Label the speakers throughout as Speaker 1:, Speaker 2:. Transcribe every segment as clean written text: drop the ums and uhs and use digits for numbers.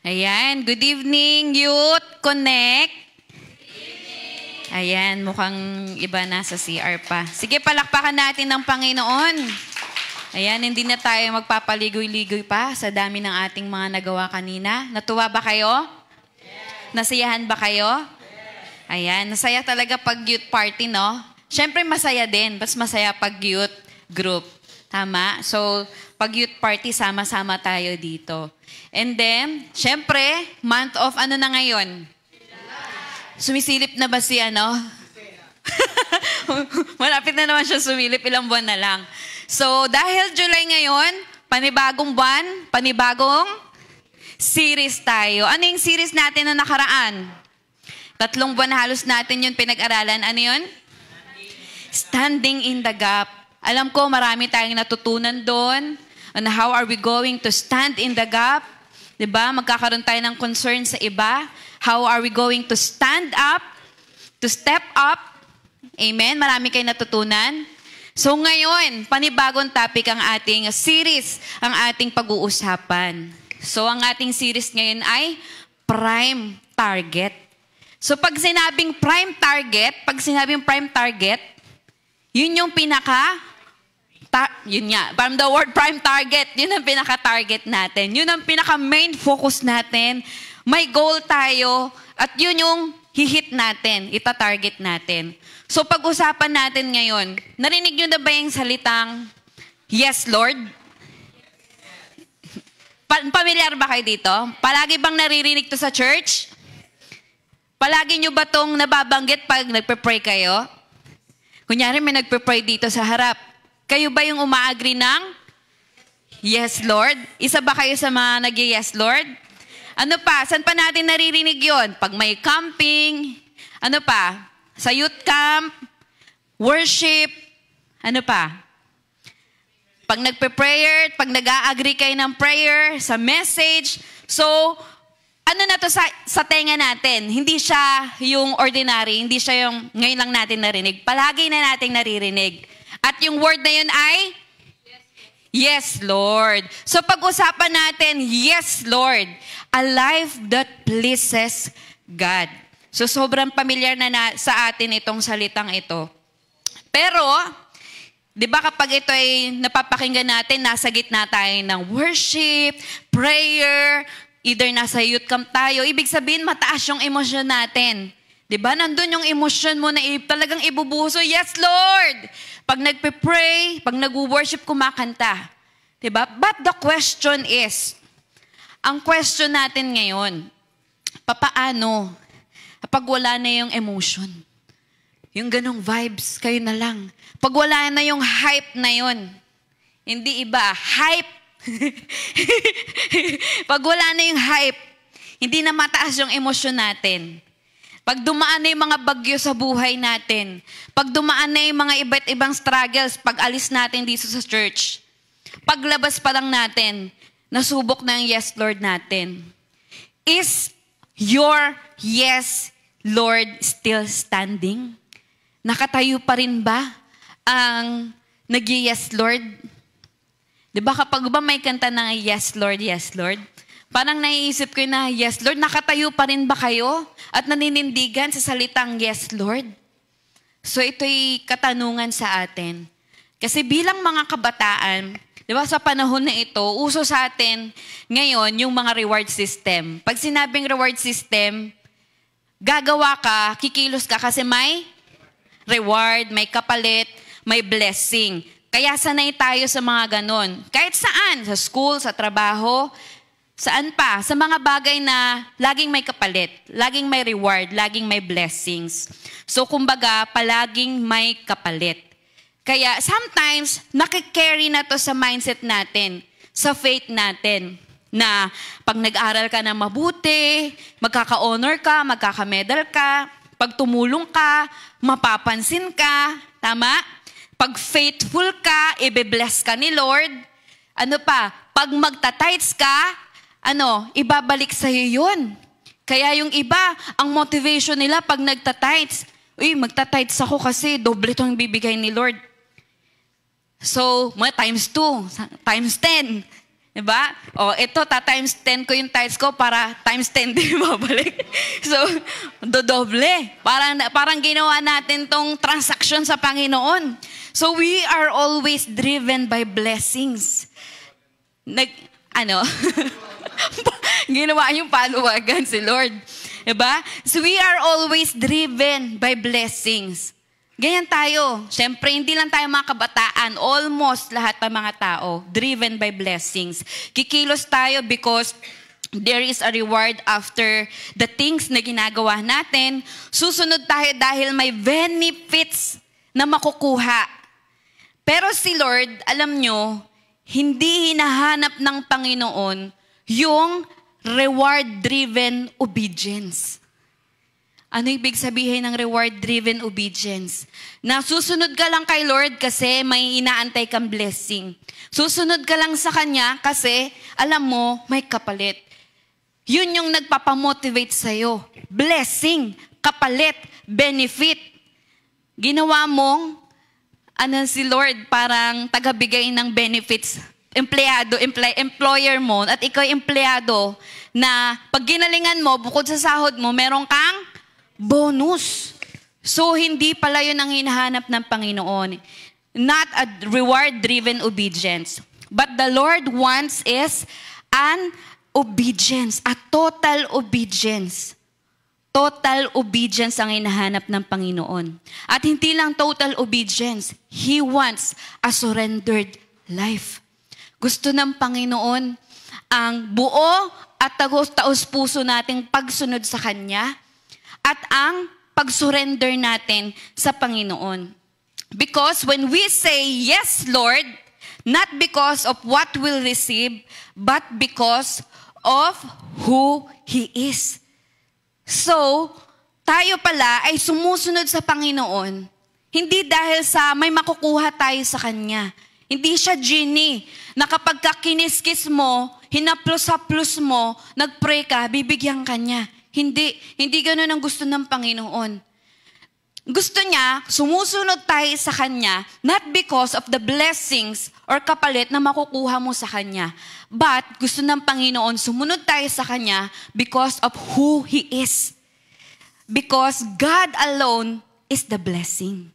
Speaker 1: Ayan, good evening, Youth Connect. Ayan, mukhang iba na sa CR pa. Sige, palakpakan natin ng Panginoon. Ayan, hindi na tayo magpapaligoy-ligoy pa sa dami ng ating mga nagawa kanina. Natuwa ba kayo? Yes. Nasiyahan ba kayo? Yes. Ayan, nasaya talaga pag youth party, no? Siyempre masaya din, mas masaya pag youth group. Tama? So, pag youth party, sama-sama tayo dito. And then, siyempre, month of ano na ngayon? Sumisilip na ba si ano? Malapit na naman siya sumilip, ilang buwan na lang. So, dahil July ngayon, panibagong buwan, panibagong series tayo. Ano yung series natin na nakaraan? 3 buwan halos natin yun pinag-aralan. Ano yun? Standing in the gap. Alam ko, marami tayong natutunan doon on how are we going to stand in the gap. Diba? Magkakaroon tayo ng concern sa iba. How are we going to stand up, to step up? Amen? Marami kayong natutunan. So ngayon, panibagong topic ang ating series, ang ating pag-uusapan. So ang ating series ngayon ay Prime Target. So pag sinabing prime target, yun yung yun nga, from the word prime target, yun ang pinaka-target natin. Yun ang pinaka-main focus natin. May goal tayo at yun yung hihit natin, ita-target natin. So pag-usapan natin ngayon, narinig nyo na ba yung salitang, Yes, Lord? Pamilyar ba kayo dito? Palagi bang naririnig to sa church? Palagi nyo ba tong nababanggit pag nagpe-pray kayo? Kunyari may nagpe-pray dito sa harap. Kayo ba yung uma-agree ng Yes, Lord? Isa ba kayo sa mga nag-Yes, Lord? Ano pa? Saan pa natin naririnig yon? Pag may camping, ano pa? Sa youth camp, worship, ano pa? Pag nagpe-prayer, pag nag-a-agree kayo ng prayer, sa message. So, ano na to sa tenga natin? Hindi siya yung ordinary, hindi siya yung ngayon lang natin narinig. Palagi na natin naririnig. At yung word na yun ay? Yes, Lord. So pag-usapan natin, yes, Lord. A life that pleases God. So sobrang pamilyar na sa atin itong salitang ito. Pero, di ba kapag ito ay napapakinggan natin, nasa gitna tayo ng worship, prayer, either nasa youth camp tayo, ibig sabihin mataas yung emosyon natin. Di ba? Nandun yung emosyon mo na talagang ibubuso, yes, Lord! Pag nagpe-pray, pag nag-worship, kumakanta. Di ba? But the question is, ang question natin ngayon, papaano kapag wala na yung emotion? Yung ganong vibes, kayo na lang. Pag wala na yung hype na yun, hindi iba, hype. Pag wala na yung hype, hindi na mataas yung emosyon natin. Pag dumaan na yung mga bagyo sa buhay natin, pag dumaan na yung mga iba't ibang struggles, pag alis natin dito sa church, paglabas pa lang natin, nasubok na ang yes, Lord natin. Is your yes, Lord still standing? Nakatayo pa rin ba ang nag-yes, Lord? Diba kapag ba may kanta na yes, Lord, parang naiisip ko na, yes, Lord, nakatayo pa rin ba kayo? At naninindigan sa salitang yes, Lord? So ito'y katanungan sa atin. Kasi bilang mga kabataan, di ba sa panahon na ito, uso sa atin ngayon yung mga reward system. Pag sinabing reward system, gagawa ka, kikilos ka kasi may reward, may kapalit, may blessing. Kaya sanay tayo sa mga ganon. Kahit saan, sa school, sa trabaho, saan pa? Sa mga bagay na laging may kapalit, laging may reward, laging may blessings. So kumbaga, palaging may kapalit. Kaya sometimes, nakikarry na to sa mindset natin, sa faith natin, na pag nag-aral ka na mabuti, magkaka-honor ka, magkaka-medal ka, pag tumulong ka, mapapansin ka, tama? Pag faithful ka, ibe-bless ka ni Lord. Ano pa? Pag magta-tithes ka, ibabalik sa'yo yun. Kaya yung iba, ang motivation nila pag nagta-tithes, magta-tithes ako kasi doble itong bibigay ni Lord. So, times 2, times 10. Diba? O, ito, times 10 ko yung tithes ko para times 10 din mabalik. So, dodoble. Parang ginawa natin tong transaction sa Panginoon. So, we are always driven by blessings. Ginawa yung paluwagan si Lord. Diba? So, we are always driven by blessings. Ganyan tayo. Siyempre, hindi lang tayo mga kabataan. Almost lahat ng mga tao, driven by blessings. Kikilos tayo because there is a reward after the things na ginagawa natin. Susunod tayo dahil may benefits na makukuha. Pero si Lord, alam nyo, hindi hinahanap ng Panginoon yung reward-driven obedience. Ano ibig sabihin ng reward-driven obedience? Na susunod ka lang kay Lord kasi may inaantay kang blessing. Susunod ka lang sa Kanya kasi alam mo may kapalit. Yun yung nagpapamotivate sa'yo. Blessing, kapalit, benefit. Ginawa mong si Lord parang tagabigay ng benefits. Employer mo at ikaw empleyado na pag ginalingan mo, bukod sa sahod mo, meron kang bonus. So, hindi pala yun ang hinahanap ng Panginoon. Not a reward-driven obedience. But the Lord wants is an obedience, a total obedience. Total obedience ang hinahanap ng Panginoon. At hindi lang total obedience, He wants a surrendered life. Gusto ng Panginoon ang buo at taos puso nating pagsunod sa Kanya at ang pag-surrender natin sa Panginoon. Because when we say, yes, Lord, not because of what we'll receive, but because of who He is. So, tayo pala ay sumusunod sa Panginoon, hindi dahil sa may makukuha tayo sa Kanya. Hindi siya genie, na kapag kiniskis mo, hinaplos-haplos mo, nag-pray ka, bibigyan ka niya. Hindi ganun ang gusto ng Panginoon. Gusto niya, sumusunod tayo sa Kanya, not because of the blessings or kapalit na makukuha mo sa Kanya. But, gusto ng Panginoon, sumunod tayo sa Kanya because of who He is. Because God alone is the blessing.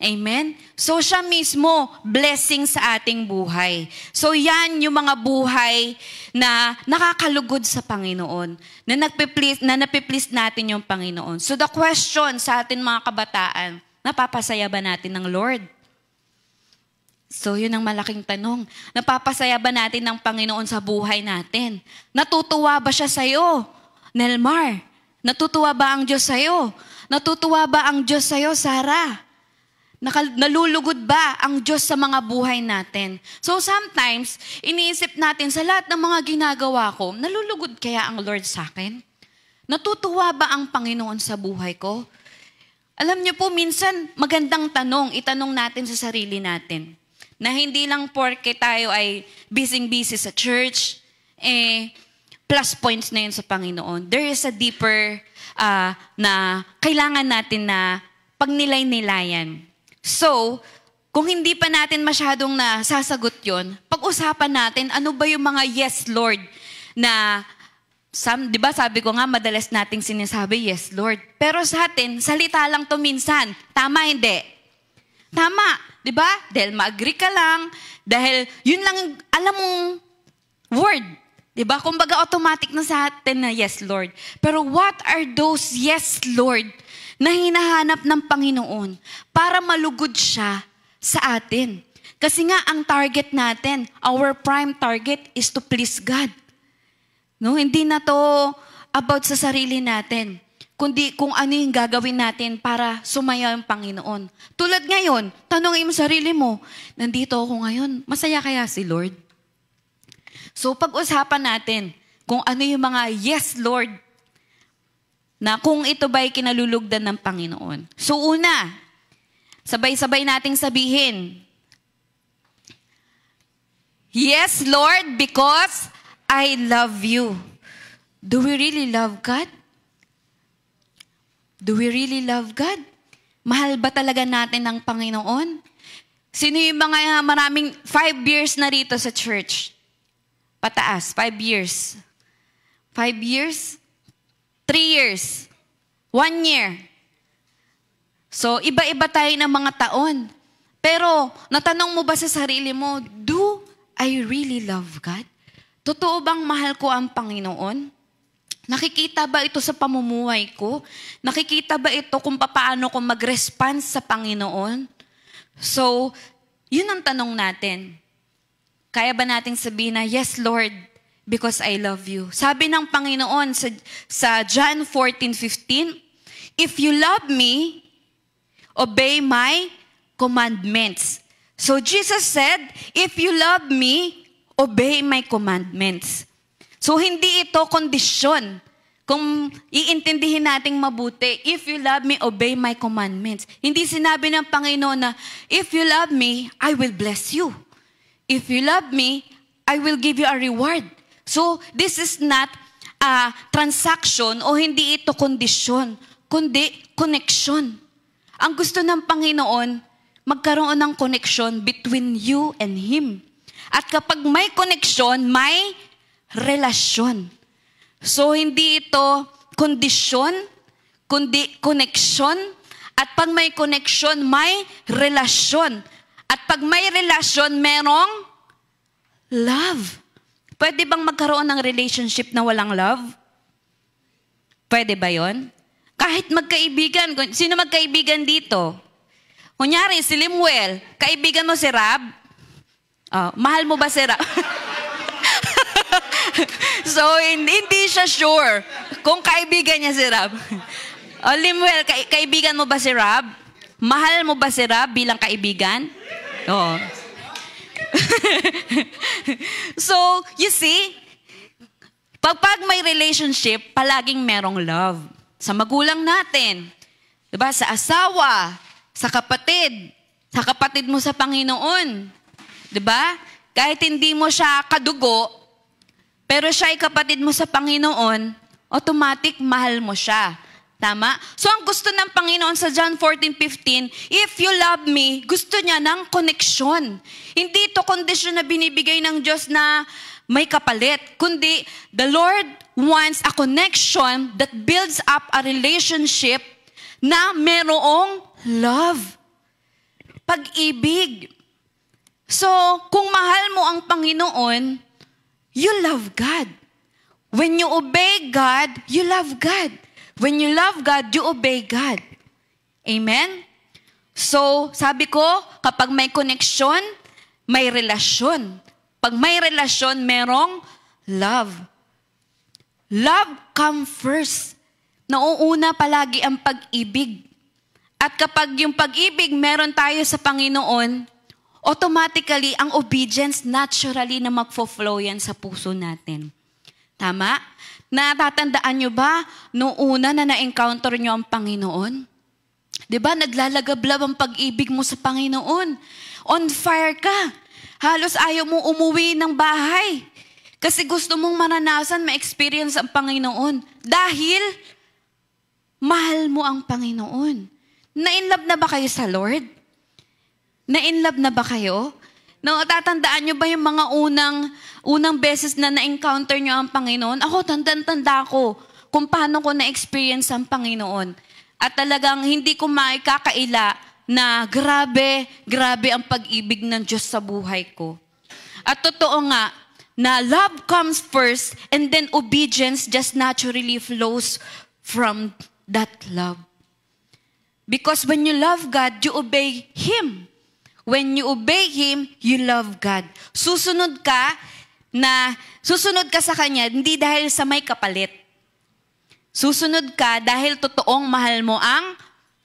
Speaker 1: Amen? So, siya mismo, blessing sa ating buhay. So, yan yung mga buhay na nakakalugod sa Panginoon. Na napiplease natin yung Panginoon. So, the question sa atin mga kabataan, napapasaya ba natin ng Lord? So, yun ang malaking tanong. Napapasaya ba natin ng Panginoon sa buhay natin? Natutuwa ba siya sa'yo, Nelmar? Natutuwa ba ang Diyos sa'yo? Natutuwa ba ang Diyos sa'yo, Sarah? Nalulugod ba ang Diyos sa mga buhay natin? So sometimes, iniisip natin sa lahat ng mga ginagawa ko, nalulugod kaya ang Lord sa akin? Natutuwa ba ang Panginoon sa buhay ko? Alam niyo po, minsan magandang tanong, itanong natin sa sarili natin. Na hindi lang porke tayo ay busy-busy sa church, plus points na yun sa Panginoon. There is a deeper na kailangan natin na pagnilay-nilayan. So, kung hindi pa natin masyadong nasasagot yon, pag-usapan natin, ano ba yung mga yes, Lord, na, di ba sabi ko nga, madalas nating sinasabi, yes, Lord. Pero sa atin, salita lang to minsan. Tama, hindi? Tama, di ba? Dahil ma-agree ka lang, dahil yun lang, alam mong word. Di ba? Kumbaga automatic na sa atin na yes, Lord. Pero what are those yes, Lord, na hinahanap ng Panginoon para malugod siya sa atin? Kasi nga, ang target natin, our prime target is to please God. No? Hindi na to about sa sarili natin, kundi kung ano yung gagawin natin para sumaya ang Panginoon. Tulad ngayon, tanongin mo sarili mo, nandito ako ngayon, masaya kaya si Lord? So pag-usapan natin kung ano yung mga yes, Lord, na kung ito ba'y kinalulugdan ng Panginoon. So una, sabay-sabay nating sabihin, yes, Lord, because I love you. Do we really love God? Do we really love God? Mahal ba talaga natin ang Panginoon? Sino yung mga maraming 5 years na rito sa church? Pataas, 5 years. 5 years? 3 years? 1 year? So, iba-iba tayo ng mga taon. Pero, natanong mo ba sa sarili mo, do I really love God? Totoo bang mahal ko ang Panginoon? Nakikita ba ito sa pamumuhay ko? Nakikita ba ito kung paano ko mag-response sa Panginoon? So, yun ang tanong natin. Kaya ba nating sabihin na, yes, Lord, because I love you? Sabi ng Panginoon sa John 14:15, if you love me, obey my commandments. So Jesus said, if you love me, obey my commandments. So hindi ito kondisyon. Kung iintindihin nating mabuti, if you love me, obey my commandments. Hindi sinabi ng Panginoon na, if you love me, I will bless you. If you love me, I will give you a reward. So this is not a transaction o hindi ito kondisyon, kundi connection. Ang gusto ng Panginoon, magkaroon ng connection between you and Him. At kapag may connection, may relasyon. So, hindi ito kondisyon, kundi connection. At pag may connection, may relasyon. At pag may relasyon, merong love. Pwede bang magkaroon ng relationship na walang love? Pwede ba yon? Kahit magkaibigan, sino magkaibigan dito? Kunyari, si Limuel, kaibigan mo si Rab? Oh, mahal mo ba si Rab? So, hindi siya sure kung kaibigan niya si Rab. Oh, Limuel, kaibigan mo ba si Rab? Mahal mo ba si Rab bilang kaibigan? Oo. So, you see, pag may relationship, palaging merong love. Sa magulang natin, diba? Sa asawa, sa kapatid mo sa Panginoon. Diba? Kahit hindi mo siya kadugo, pero siya ay kapatid mo sa Panginoon, automatic mahal mo siya. Tama? So ang gusto ng Panginoon sa John 14:15, if you love me, gusto niya ng connection. Hindi ito kondisyon na binibigay ng Diyos na may kapalit, kundi the Lord wants a connection that builds up a relationship na merong love. Pag-ibig. So, kung mahal mo ang Panginoon, you love God. When you obey God, you love God. When you love God, you obey God. Amen? So, sabi ko, kapag may connection, may relasyon. Pag may relasyon, merong love. Love come first. Nauuna palagi ang pag-ibig. At kapag yung pag-ibig meron tayo sa Panginoon, automatically, ang obedience naturally na magfo-flow yan sa puso natin. Tama? Natatandaan nyo ba, noong una na na-encounter nyo ang Panginoon? Diba, naglalagablab ang pag-ibig mo sa Panginoon. On fire ka. Halos ayaw mo umuwi ng bahay. Kasi gusto mong maranasan, ma-experience ang Panginoon. Dahil, mahal mo ang Panginoon. Na-inlove na ba kayo sa Lord? Na-inlove na ba kayo? Tatandaan nyo ba yung mga unang beses na na-encounter nyo ang Panginoon? Ako, tanda ko kung paano ko na-experience ang Panginoon. At talagang hindi ko maikakaila na grabe ang pag-ibig ng Diyos sa buhay ko. At totoo nga, na love comes first and then obedience just naturally flows from that love. Because when you love God, you obey Him. When you obey Him, you love God. Susunod ka sa Kanya, hindi dahil sa may kapalit. Susunod ka dahil totoong mahal mo ang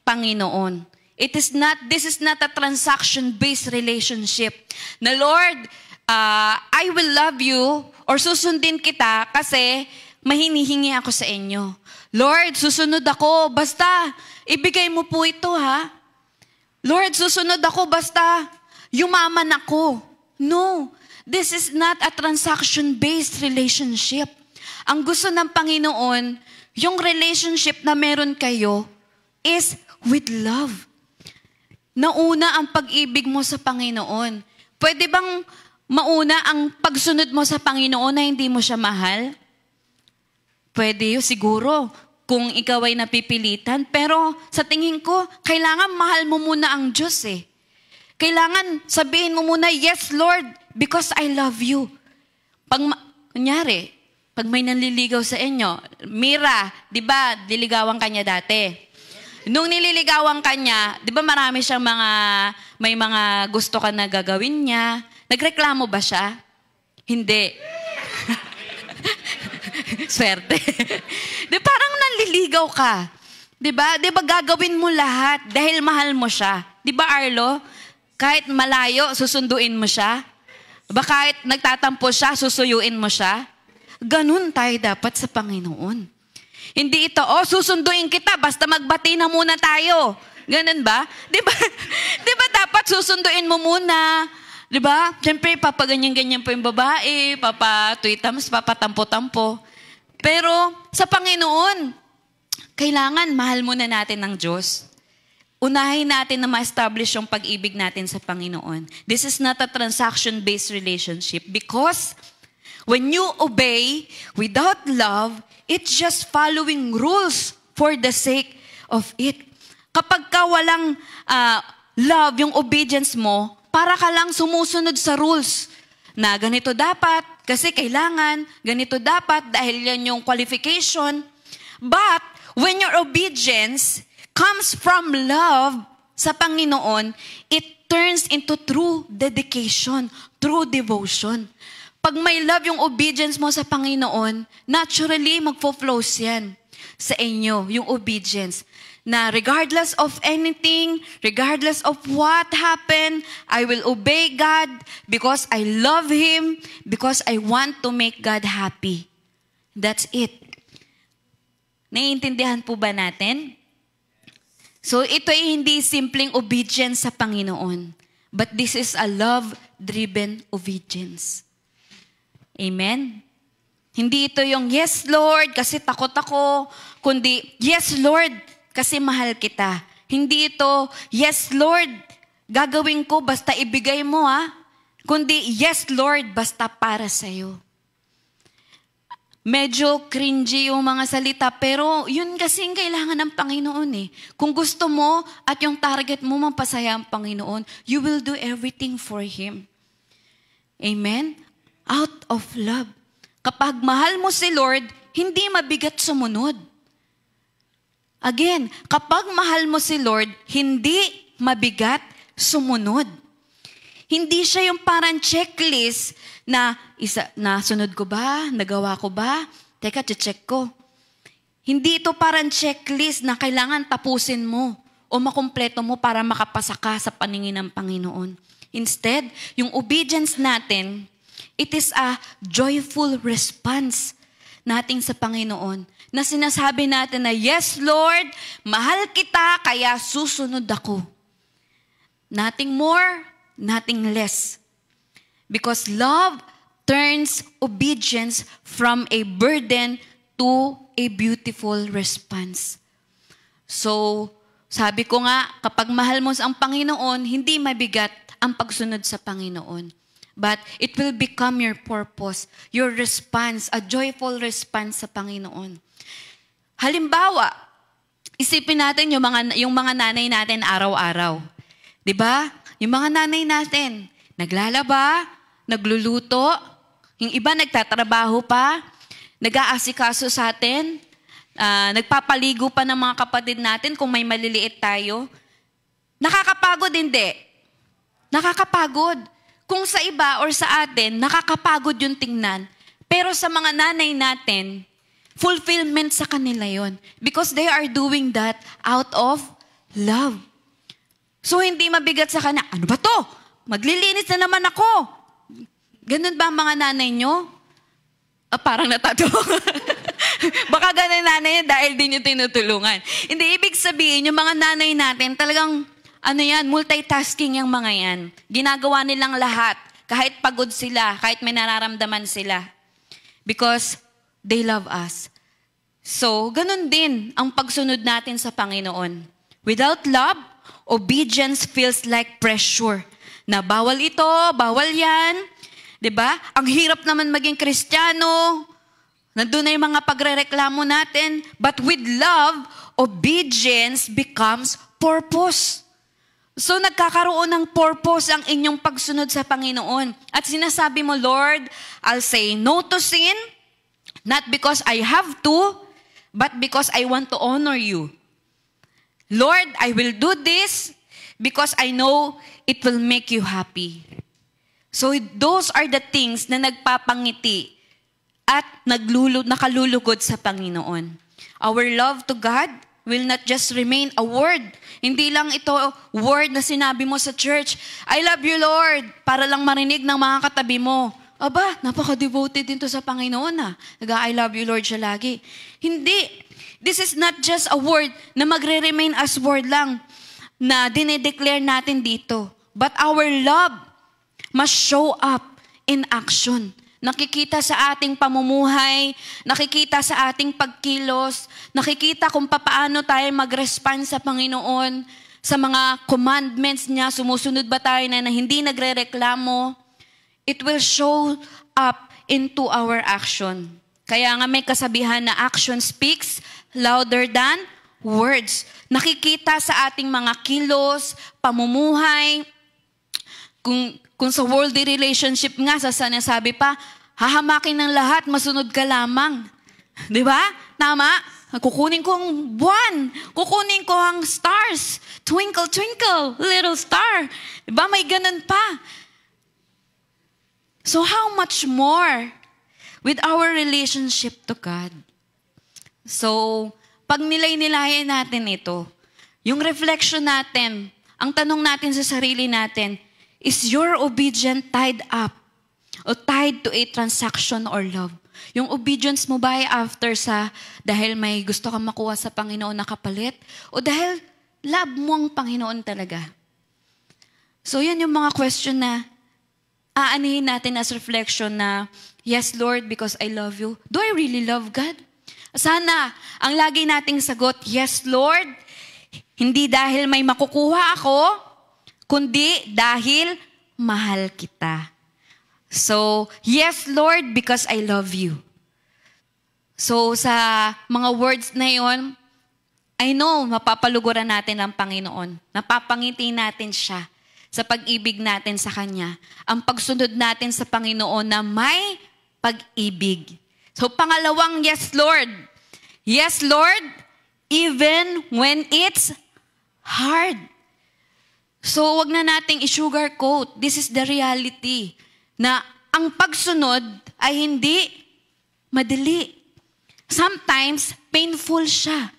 Speaker 1: Panginoon. This is not a transaction-based relationship. Na Lord, I will love you or susundin kita kasi mahinihingi ako sa inyo. Lord, susunod ako, basta ibigay mo po ito ha. Lord, susunod ako, basta yumaman ako. No, this is not a transaction-based relationship. Ang gusto ng Panginoon, yung relationship na meron kayo is with love. Nauna ang pag-ibig mo sa Panginoon. Pwede bang mauna ang pagsunod mo sa Panginoon na hindi mo siya mahal? Pwede yun, siguro, kung ikaw ay napipilitan. Pero sa tingin ko, kailangan mahal mo muna ang Diyos eh. Kailangan sabihin mo muna, yes Lord, because I love you. Kunyari, pag may nanliligaw sa inyo, Mira, di ba, diligawan kanya dati. Nung nililigawan kanya, di ba marami siyang may mga gusto ka na gagawin niya. Nagreklamo ba siya? Hindi. Swerte. Di parang nanliligaw ka. Di ba? Di ba gagawin mo lahat dahil mahal mo siya? Di ba Arlo? Kahit malayo, susunduin mo siya. Ba kahit nagtatampo siya, susuyuin mo siya. Ganun tayo dapat sa Panginoon. Hindi ito, susunduin kita, basta magbati na muna tayo. Ganun ba? Di ba? Di ba dapat susunduin mo muna? Di ba? Siyempre, papaganyan-ganyan po yung babae, papatwitams, papatampo-tampo. Pero sa Panginoon, kailangan mahal muna natin ng Diyos. Unahin natin na ma-establish yung pag-ibig natin sa Panginoon. This is not a transaction-based relationship because when you obey without love, it's just following rules for the sake of it. Kapag ka walang love, yung obedience mo, para ka lang sumusunod sa rules na ganito dapat, kasi kailangan, ganito dapat, dahil yan yung qualification. But when your obedience comes from love sa Panginoon, it turns into true dedication, true devotion. Pag may love yung obedience mo sa Panginoon, naturally magfo-flows yan sa inyo, yung obedience. Na regardless of anything, regardless of what happened, I will obey God because I love Him, because I want to make God happy. That's it. Naiintindihan po ba natin? So ito ay hindi simpleng obedience sa Panginoon, but this is a love-driven obedience. Amen? Hindi ito yung, yes Lord, kasi takot ako, kundi, yes Lord, kasi mahal kita. Hindi ito, yes Lord, gagawin ko basta ibigay mo kundi, yes Lord, basta para sa'yo. Medyo cringy yung mga salita, pero yun kasing kailangan ng Panginoon eh. Kung gusto mo at yung target mo mapasaya ang Panginoon, you will do everything for Him. Amen? Out of love. Kapag mahal mo si Lord, hindi mabigat sumunod. Again, kapag mahal mo si Lord, hindi mabigat sumunod. Hindi siya yung parang checklist na nasunod ko ba? Nagawa ko ba? Teka, check ko. Hindi ito parang checklist na kailangan tapusin mo o makumpleto mo para makapasa ka sa paningin ng Panginoon. Instead, yung obedience natin, it is a joyful response natin sa Panginoon na sinasabi natin na, yes, Lord, mahal kita, kaya susunod ako. Nothing more, nothing less. Because love turns obedience from a burden to a beautiful response. So, sabi ko nga, kapag mahal mo ang Panginoon, hindi mabigat ang pagsunod sa Panginoon. But it will become your purpose, your response, a joyful response sa Panginoon. Halimbawa, isipin natin yung mga nanay natin araw-araw. 'Di ba? Yung mga nanay natin, naglalaba, nagluluto, yung iba nagtatrabaho pa, nag-aasikaso sa atin, nagpapaligo pa ng mga kapatid natin kung may maliliit tayo. Nakakapagod hindi? Nakakapagod. Kung sa iba or sa atin, nakakapagod yung tingnan. Pero sa mga nanay natin, fulfillment sa kanila yon. Because they are doing that out of love. So hindi mabigat sa kanya, ano ba to? Maglilinis na naman ako. Ganun ba ang mga nanay nyo? Parang natatawa. Baka ganun nanay dahil din yung tinutulungan. Hindi, ibig sabihin, yung mga nanay natin talagang multitasking yung mga yan. Ginagawa nilang lahat. Kahit pagod sila, kahit may nararamdaman sila. Because they love us. So, ganun din ang pagsunod natin sa Panginoon. Without love, obedience feels like pressure. Na bawal ito, bawal yan. 'Di ba? Ang hirap naman maging Kristiyano. Nandun na yung mga pagrereklamo natin. But with love, obedience becomes purpose. So nagkakaroon ng purpose ang inyong pagsunod sa Panginoon. At sinasabi mo, Lord, I'll say no to sin, not because I have to, but because I want to honor you. Lord, I will do this because I know it will make you happy. So those are the things na nagpapangiti at nakalulugod sa Panginoon. Our love to God will not just remain a word. Hindi lang ito word na sinabi mo sa church, I love you, Lord, para lang marinig ng mga katabi mo. Aba, napaka-devoted din to sa Panginoon ah. I love you, Lord siya lagi. Hindi. This is not just a word na magre-remain as word lang na dinedeclare natin dito. But our love must show up in action. Nakikita sa ating pamumuhay, nakikita sa ating pagkilos, nakikita kung paano tayo mag-respond sa Panginoon, sa mga commandments niya, sumusunod ba tayo na hindi nagre-reklamo. It will show up into our action. Kaya nga may kasabihan na action speaks louder than words. Nakikita sa ating mga kilos, pamumuhay, kung sa worldly relationship nga, sinasabi pa, hahamakin ng lahat, masunod ka lamang. Di ba? Tama? Kukunin ko ang buwan. Kukunin ko ang stars. Twinkle, twinkle, little star. Di ba? May ganun pa. So how much more with our relationship to God? So, pag nilay-nilayan natin ito, yung reflection natin, ang tanong natin sa sarili natin, is your obedience tied up o tied to a transaction or love? Yung obedience mo ba ay after dahil may gusto kang makuha sa Panginoon na kapalit? O dahil love mo ang Panginoon talaga? So yan yung mga question na aanihin natin as reflection na, yes, Lord, because I love you. Do I really love God? Sana, ang lagi nating sagot, yes, Lord, hindi dahil may makukuha ako, kundi dahil mahal kita. So, yes, Lord, because I love you. So, sa mga words na yon, I know, mapapaluguran natin ang Panginoon. Napapangiti natin siya sa pag-ibig natin sa Kanya. Ang pagsunod natin sa Panginoon na may pag-ibig. So, pangalawang, yes, Lord. Yes, Lord, even when it's hard. So, wag na nating i-sugarcoat. This is the reality. Na ang pagsunod ay hindi madali. Sometimes, painful siya.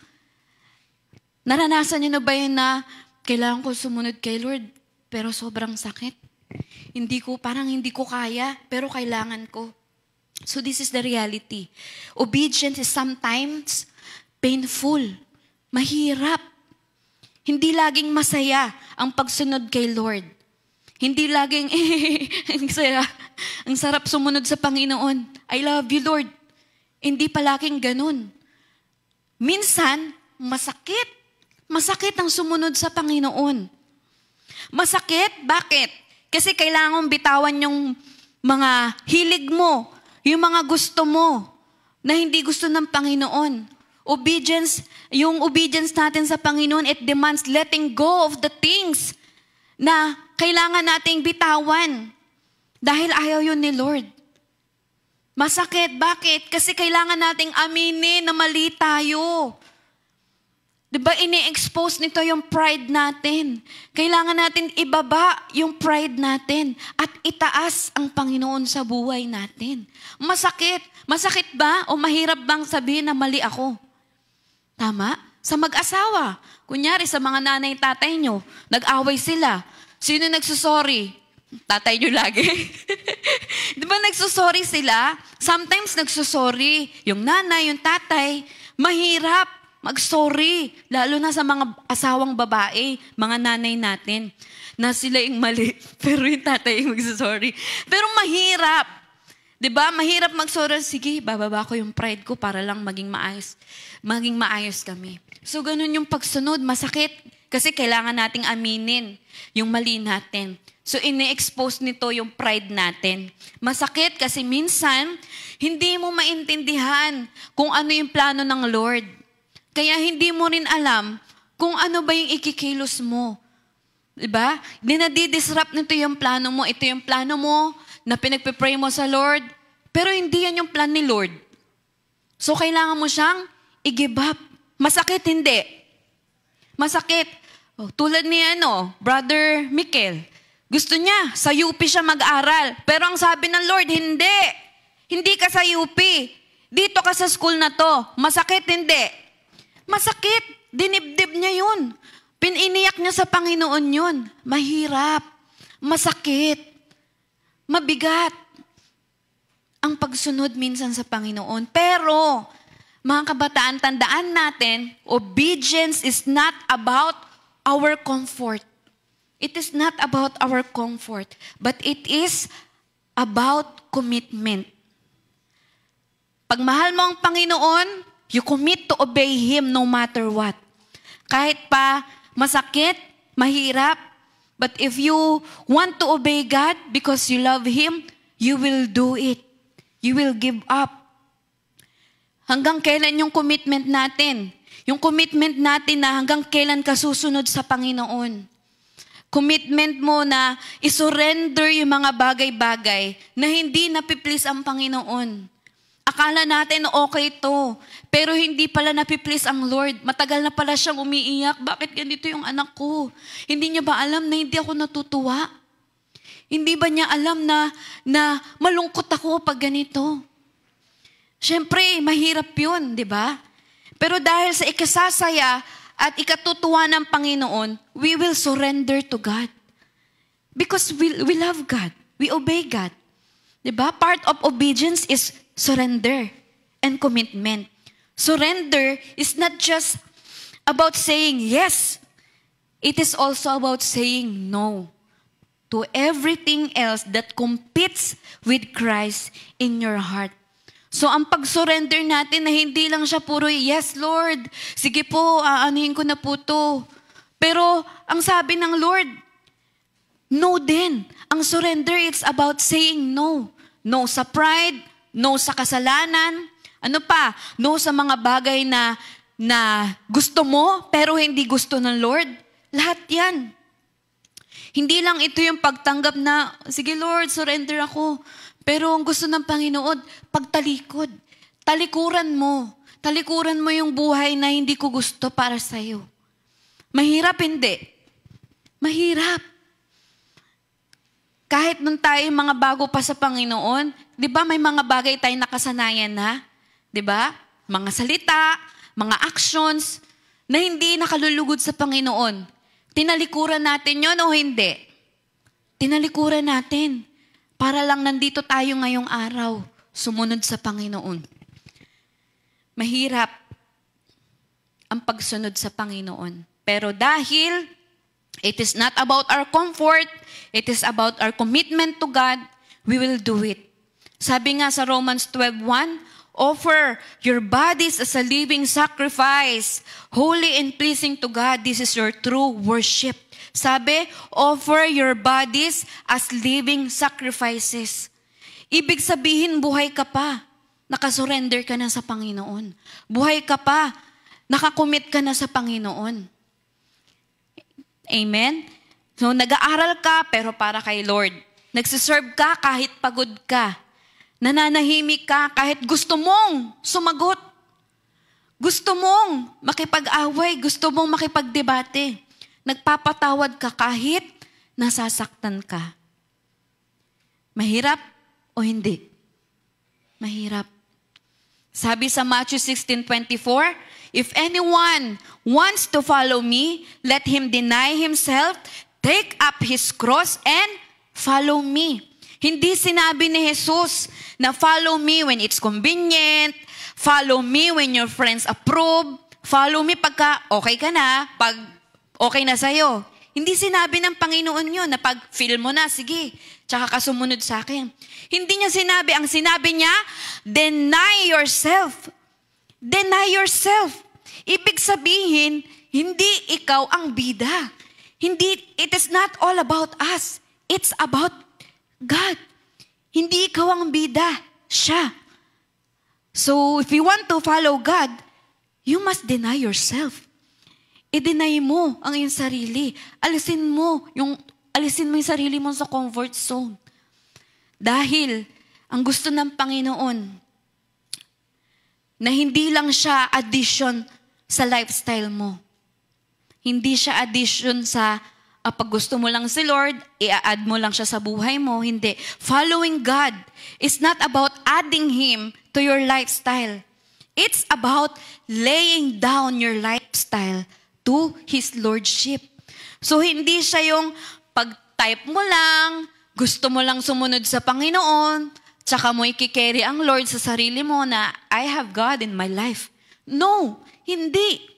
Speaker 1: Naranasan niyo na ba yun na kailangan ko sumunod kay Lord, pero sobrang sakit? Parang hindi ko kaya, pero kailangan ko. So this is the reality. Obedience is sometimes painful, mahirap. Hindi laging masaya ang pagsunod kay Lord. Hindi laging, ang saya, ang sarap sumunod sa Panginoon. I love you, Lord. Hindi palaging ganun. Minsan, masakit. Masakit ang sumunod sa Panginoon. Masakit? Bakit? Kasi kailangan bitawan yung mga hilig mo, yung mga gusto mo, na hindi gusto ng Panginoon. Yung obedience natin sa Panginoon, it demands letting go of the things na kailangan nating bitawan. Dahil ayaw yun ni Lord. Masakit. Bakit? Kasi kailangan nating aminin na mali tayo. Diba, ini-expose nito yung pride natin. Kailangan natin ibaba yung pride natin at itaas ang Panginoon sa buhay natin. Masakit. Masakit ba o mahirap bang sabihin na mali ako? Tama? Sa mag-asawa. Kunyari, sa mga nanay-tatay nyo, nag-away sila. Sino nagsusorry? Tatay nyo lagi. Diba nagsusorry sila? Sometimes nagsusorry. Yung nanay, yung tatay, mahirap mag-sorry. Lalo na sa mga asawang babae, mga nanay natin, na sila yung mali, pero yung tatay yung magsasorry. Pero mahirap. Diba? Mahirap mag-sorry. Sige, bababa ko yung pride ko para lang maging maayos kami. So, ganun yung pagsunod. Masakit. Kasi kailangan nating aminin yung mali natin. So, ini-expose nito yung pride natin. Masakit kasi minsan, hindi mo maintindihan kung ano yung plano ng Lord. Kaya hindi mo rin alam kung ano ba yung ikikilos mo. Diba? Dinadidisrupt nito yung plano mo. Ito yung plano mo na pinagpipray mo sa Lord. Pero hindi yan yung plan ni Lord. So, kailangan mo siyang i-give up. Masakit, hindi. Masakit. Oh, tulad ni Brother Mikel. Gusto niya, sa UP siya mag-aral. Pero ang sabi ng Lord, hindi. Hindi ka sa UP. Dito ka sa school na to. Masakit, hindi. Masakit. Dinibdib niya yun. Pininiyak niya sa Panginoon yun. Mahirap. Masakit. Mabigat. Ang pagsunod minsan sa Panginoon. Pero, mga kabataan, tandaan natin, obedience is not about our comfort. It is not about our comfort, but it is about commitment. Pag mahal mo ang Panginoon, you commit to obey Him no matter what. Kahit pa masakit, mahirap, but if you want to obey God because you love Him, you will do it. You will give up. Hanggang kailan yung commitment natin? Yung commitment natin na hanggang kailan ka susunod sa Panginoon. Commitment mo na isurrender yung mga bagay-bagay na hindi napiplease ang Panginoon. Akala natin okay to, pero hindi pala napiplease ang Lord. Matagal na pala siyang umiiyak. Bakit ganito yung anak ko? Hindi niya ba alam na hindi ako natutuwa? Hindi ba niya alam na malungkot ako pag ganito? Siyempre, mahirap yun, di ba? Pero dahil sa ikasasaya at ikatutuwa ng Panginoon, we will surrender to God. Because we love God. We obey God. Di ba? Part of obedience is surrender and commitment. Surrender is not just about saying yes. It is also about saying no to everything else that competes with Christ in your heart. So, ang pag-surrender natin na hindi lang siya puro, yes, Lord, sige po, aanuhin ko na po to. Pero, ang sabi ng Lord, no din. Ang surrender, it's about saying no. No sa pride, no sa kasalanan, ano pa, no sa mga bagay na gusto mo, pero hindi gusto ng Lord. Lahat yan. Hindi lang ito yung pagtanggap na, sige Lord, surrender ako. Pero ang gusto ng Panginoon, pagtalikod. Talikuran mo. Talikuran mo yung buhay na hindi ko gusto para sa'yo. Mahirap, hindi. Mahirap. Kahit nung tayo mga bago pa sa Panginoon, di ba may mga bagay tayong nakasanayan na? Di ba? Mga salita, mga actions, na hindi nakalulugod sa Panginoon. Tinalikuran natin yon o hindi? Tinalikuran natin. Para lang nandito tayo ngayong araw, sumunod sa Panginoon. Mahirap ang pagsunod sa Panginoon. Pero dahil it is not about our comfort, it is about our commitment to God, we will do it. Sabi nga sa Romans 12:1, offer your bodies as a living sacrifice, holy and pleasing to God. This is your true worship. Sabi, offer your bodies as living sacrifices. Ibig sabihin, buhay ka pa. Nakasurrender ka na sa Panginoon. Buhay ka pa. Nakakommit ka na sa Panginoon. Amen? So, nag-aaral ka, pero para kay Lord. Nagsiserve ka kahit pagod ka. Nananahimik ka kahit gusto mong sumagot. Gusto mong makipag-away. Gusto mong makipagdebate. Nagpapatawad ka kahit nasasaktan ka. Mahirap o hindi? Mahirap. Sabi sa Matthew 16:24, if anyone wants to follow me, let him deny himself, take up his cross, and follow me. Hindi sinabi ni Jesus na follow me when it's convenient, follow me when your friends approve, follow me pagka okay ka na, pag okay na sa'yo. Hindi sinabi ng Panginoon yun na pag feel mo na, sige, tsaka ka sumunod sa akin. Hindi niya sinabi. Ang sinabi niya, deny yourself. Deny yourself. Ibig sabihin, hindi ikaw ang bida. Hindi, it is not all about us. It's about God. Hindi ikaw ang bida, siya. So, if you want to follow God, you must deny yourself. I-deny mo ang iyong sarili. Alisin mo yung sarili mo sa comfort zone. Dahil, ang gusto ng Panginoon, na hindi lang siya addition sa lifestyle mo. Hindi siya addition sa pag gusto mo lang si Lord, i-add mo lang siya sa buhay mo. Hindi. Following God is not about adding Him to your lifestyle. It's about laying down your lifestyle to His Lordship. So, hindi siya yung pag-type mo lang, gusto mo lang sumunod sa Panginoon, tsaka mo ikikerry ang Lord sa sarili mo na, I have God in my life. No, hindi.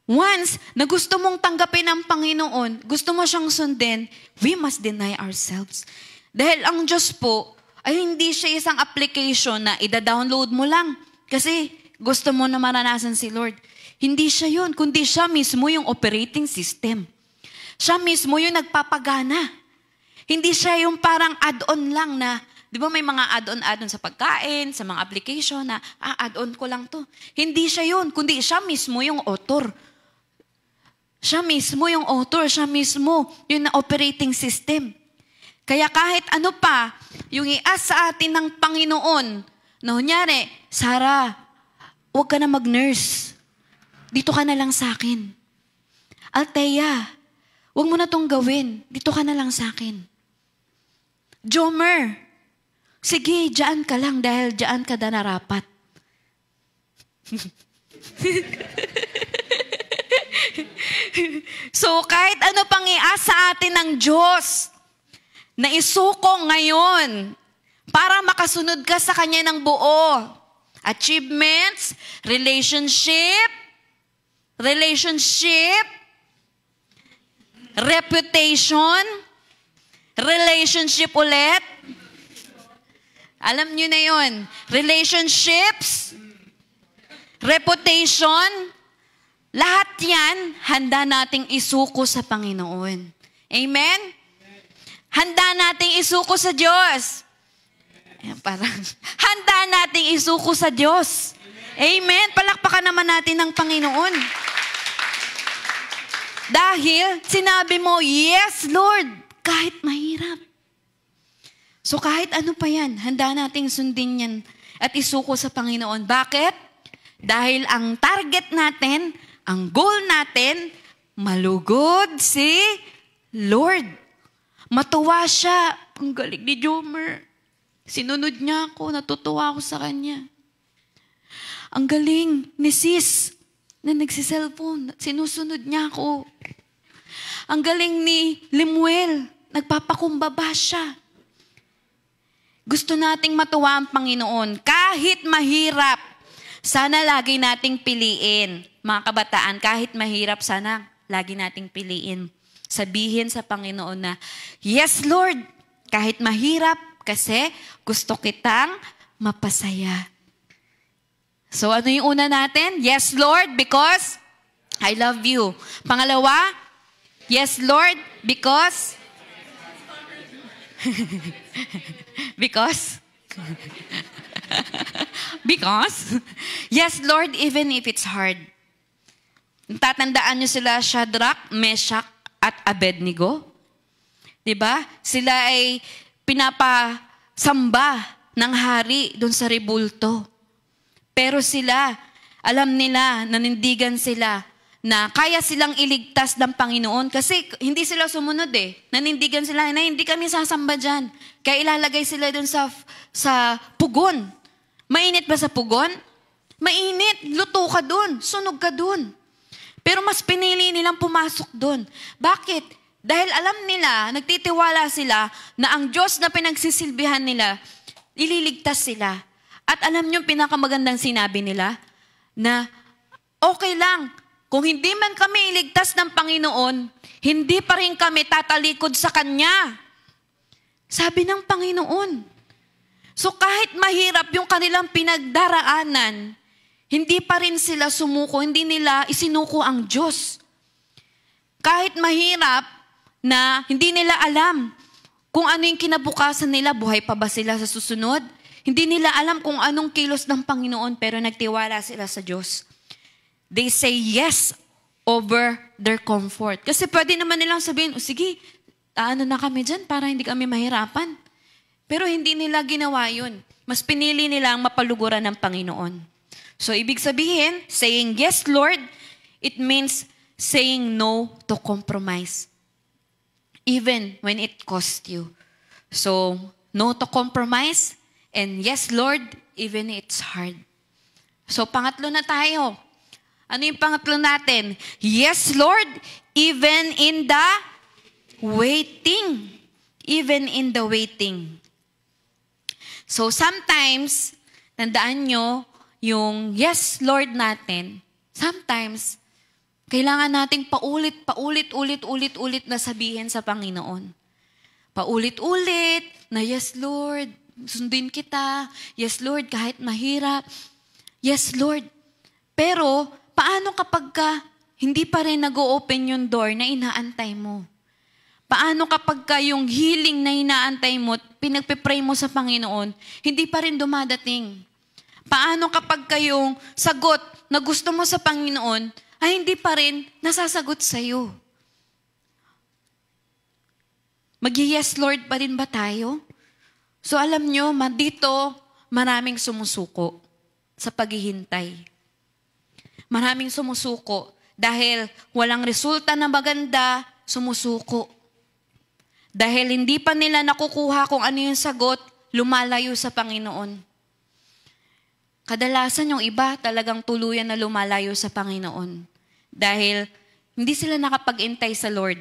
Speaker 1: Once na gusto mong tanggapin ang Panginoon, gusto mo siyang sundin, we must deny ourselves. Dahil ang Diyos po, ay hindi siya isang application na ida-download mo lang kasi gusto mo na maranasan si Lord. Hindi siya yun, kundi siya mismo yung operating system. Siya mismo yung nagpapagana. Hindi siya yung parang add-on lang na, di ba may mga add-on sa pagkain, sa mga application na, add-on ko lang to. Hindi siya yun, kundi siya mismo yung author. Siya mismo yung author, siya mismo yung operating system. Kaya kahit ano pa, yung i-ask sa atin ng Panginoon, na kunyari, Sarah, huwag ka na mag-nurse. Dito ka na lang sa akin. Althea, huwag mo na tong gawin. Dito ka na lang sa akin. Jomer, sige, dyan ka lang dahil dyan ka na narapat. So, kahit ano pang i-ask sa atin ng Diyos, na isuko ngayon para makasunod ka sa Kanya ng buo. Achievements, relationship, reputation, relationship ulit. Alam nyo na yun. Relationships, reputation, lahat yan, handa nating isuko sa Panginoon. Amen? Handa nating isuko sa Diyos. Parang, handa nating isuko sa Diyos. Amen? Palakpakan naman natin ng Panginoon. Dahil, sinabi mo, yes, Lord, kahit mahirap. So, kahit ano pa yan, handa nating sundin yan at isuko sa Panginoon. Bakit? Dahil ang target natin, ang goal natin, malugod si Lord. Matuwa siya. Ang galing ni Jomer. Sinunod niya ako. Natutuwa ako sa kanya. Ang galing ni Sis na nagsiselfone. Sinusunod niya ako. Ang galing ni Limuel. Nagpapakumbaba siya. Gusto nating matuwa ang Panginoon. Kahit mahirap, sana lagi nating piliin. Mga kabataan, kahit mahirap, sana lagi nating piliin. Sabihin sa Panginoon na, yes, Lord, kahit mahirap, kasi gusto kitang mapasaya. So, ano yung una natin? Yes, Lord, because I love you. Pangalawa, yes, Lord, because because yes, Lord, even if it's hard. Tatandaan nyo sila Shadrach, Meshach, at Abednego? Diba? Sila ay pinapasamba ng hari doon sa rebulto. Pero sila, alam nila, nanindigan sila na kaya silang iligtas ng Panginoon kasi hindi sila sumunod eh. Nanindigan sila na hindi kami sasamba dyan. Kaya ilalagay sila doon sa pugon. Mainit ba sa pugon? Mainit. Luto ka doon. Sunog ka doon. Pero mas pinili nilang pumasok doon. Bakit? Dahil alam nila, nagtitiwala sila na ang Diyos na pinagsisilbihan nila, ililigtas sila. At alam niyo pinakamagandang sinabi nila na okay lang, kung hindi man kami iligtas ng Panginoon, hindi pa rin kami tatalikod sa Kanya. Sabi ng Panginoon. So kahit mahirap yung kanilang pinagdaraanan, Hindi pa rin sila sumuko, hindi nila isinuko ang Diyos. Kahit mahirap na hindi nila alam kung ano yung kinabukasan nila, buhay pa ba sila sa susunod? Hindi nila alam kung anong kilos ng Panginoon, pero nagtiwala sila sa Diyos. They say yes over their comfort. Kasi pwede naman nilang sabihin, sige, ano na kami dyan para hindi kami mahirapan. Pero hindi nila ginawa yun. Mas pinili nilang mapaluguran ng Panginoon. So, ibig sabihin, saying yes, Lord, it means saying no to compromise. Even when it costs you. So, no to compromise, and yes, Lord, even it's hard. So, pangatlo na tayo. Ano yung pangatlo natin? Yes, Lord, even in the waiting. Even in the waiting. So, sometimes, tandaan nyo, yung yes, Lord natin, sometimes, kailangan nating paulit na sabihin sa Panginoon. Paulit-ulit na yes, Lord, sundin kita. Yes, Lord, kahit mahirap. Yes, Lord. Pero, paano kapag hindi pa rin nag-o-open yung door na inaantay mo? Paano kapag yung healing na inaantay mo, pinagpipray mo sa Panginoon, hindi pa rin dumadating? Paano kapag yung sagot na gusto mo sa Panginoon, ay hindi pa rin nasasagot sa'yo? Mag-yes Lord pa rin ba tayo? So alam nyo, dito maraming sumusuko sa paghihintay. Maraming sumusuko dahil walang resulta na maganda, sumusuko. Dahil hindi pa nila nakukuha kung ano yung sagot, lumalayo sa Panginoon. Kadalasan yung iba talagang tuluyan na lumalayo sa Panginoon. Dahil hindi sila nakapag-intay sa Lord.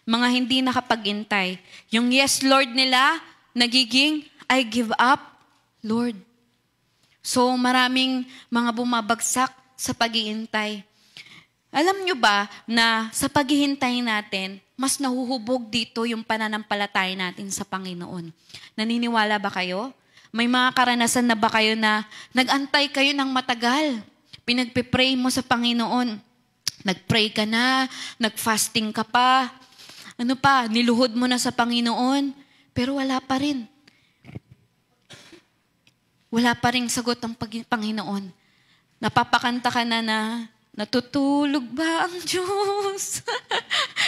Speaker 1: Mga hindi nakapag-intay. Yung yes, Lord nila, nagiging, I give up, Lord. So maraming mga bumabagsak sa pag-iintay. Alam nyo ba na sa paghihintay natin, mas nahuhubog dito yung pananampalataya natin sa Panginoon? Naniniwala ba kayo? May mga karanasan na ba kayo na nag-antay kayo ng matagal? Pinagpipray mo sa Panginoon. Nag-pray ka na, nag-fasting ka pa. Ano pa, niluhod mo na sa Panginoon. Pero wala pa rin. Wala pa rin sagot ang Panginoon. Napapakanta ka na natutulog ba ang Diyos?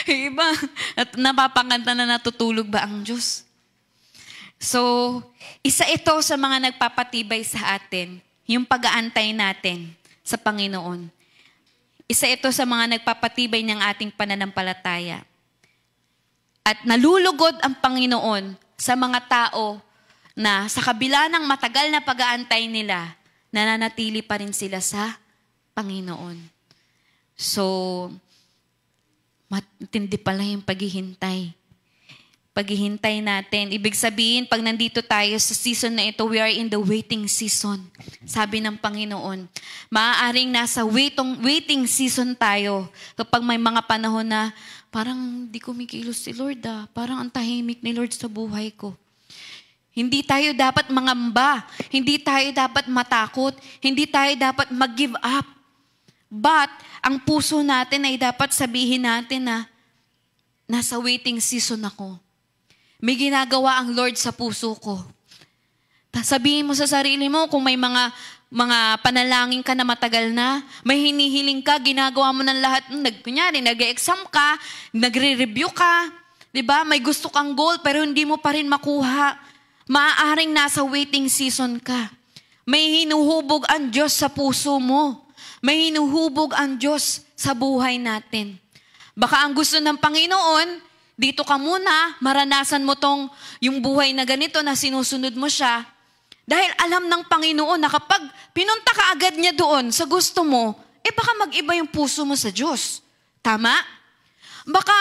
Speaker 1: Iba, at napapakanta na natutulog ba ang Diyos? So, isa ito sa mga nagpapatibay sa atin, yung pag-aantay natin sa Panginoon. Isa ito sa mga nagpapatibay ng ating pananampalataya. At nalulugod ang Panginoon sa mga tao na sa kabila ng matagal na pag-aantay nila, nananatili pa rin sila sa Panginoon. So, matindi pala yung paghihintay. Paghihintay natin. Ibig sabihin, pag nandito tayo sa season na ito, we are in the waiting season. Sabi ng Panginoon. Maaaring nasa waiting season tayo kapag may mga panahon na parang di kumikilos si Lord Parang ang tahimik ni Lord sa buhay ko. Hindi tayo dapat mangamba. Hindi tayo dapat matakot. Hindi tayo dapat mag-give up. But, ang puso natin ay dapat sabihin natin na nasa waiting season ako. May ginagawa ang Lord sa puso ko. Sabihin mo sa sarili mo kung may mga panalangin ka na matagal na, may hinihiling ka, ginagawa mo ng lahat. Kunyari, nag-exam ka, nagre-review ka, diba? May gusto kang goal pero hindi mo pa rin makuha. Maaaring nasa waiting season ka. May hinuhubog ang Diyos sa puso mo. May hinuhubog ang Diyos sa buhay natin. Baka ang gusto ng Panginoon, dito ka muna, maranasan mo yung buhay na ganito na sinusunod mo siya. Dahil alam ng Panginoon na kapag pinunta ka agad niya doon sa gusto mo, baka mag-iba yung puso mo sa Diyos. Tama? Baka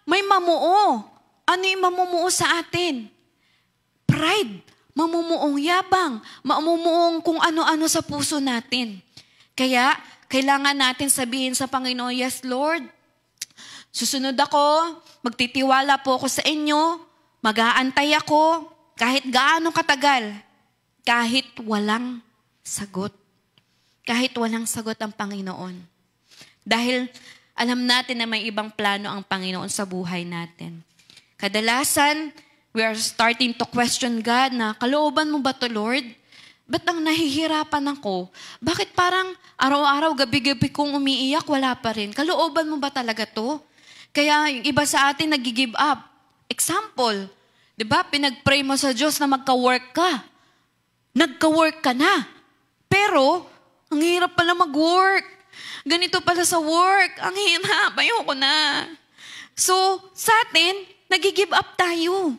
Speaker 1: may mamuo. Ano yung mamumuo sa atin? Pride. Mamumuong yabang. Mamumuong kung ano-ano sa puso natin. Kaya, kailangan natin sabihin sa Panginoon, yes, Lord, susunod ako, magtitiwala po ako sa inyo, mag-aantay ako, kahit gaano katagal, kahit walang sagot. kahit walang sagot ang Panginoon. Dahil alam natin na may ibang plano ang Panginoon sa buhay natin. Kadalasan, we are starting to question God na, kalooban mo ba to, Lord? Ba't ang nahihirapan ako? Bakit parang araw-araw, gabi-gabi kong umiiyak, wala pa rin? Kalooban mo ba talaga to? Kaya yung iba sa atin nag-give up. Example, di ba? Pinag-pray mo sa Diyos na magka-work ka. Nagka-work ka na. Pero, ang hirap pala mag-work. Ganito pala sa work. Ang hirap. Ayoko na. So, sa atin, nag-give up tayo.